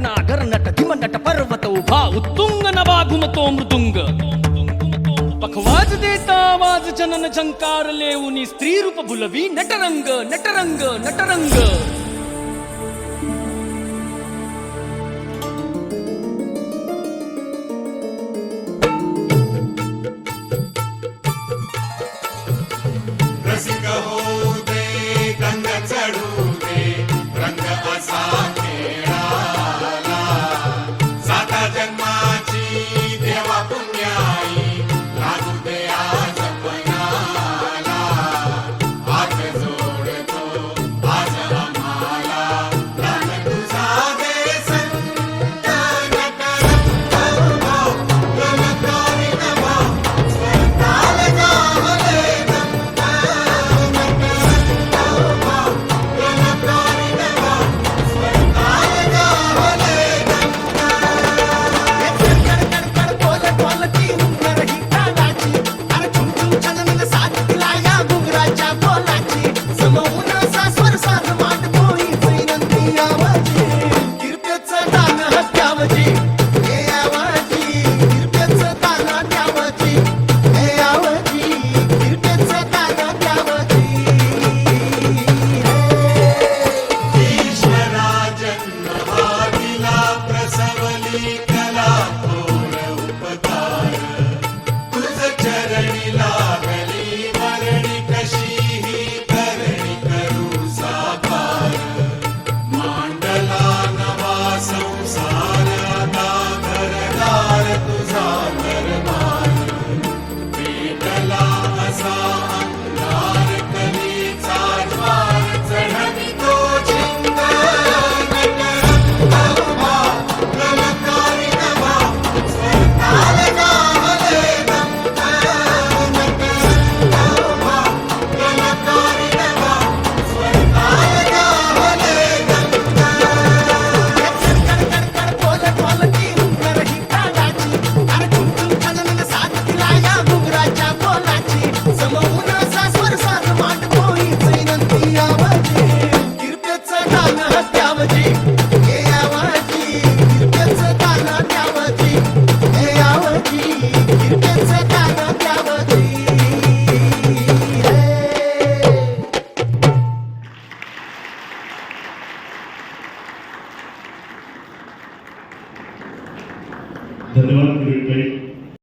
नागर nut धीमनट पर्वत उभा उत्तुंग नभा घुमतो मृदुंग पखवाज देता आवाज जनन झंकार लेऊनी स्त्री रूप भुलवी नटरंग नटरंग नटरंग रसिक होऊ दे गंग चढू दे रंग असा खेळाला साता जन्माची देवा पुण्याई लागू दे आज पणाला हात जोडतो आज आम्हाला प्राण तुझा दे संत नटरंग गलकारी नभा स्वताल गावले धन्यवाद.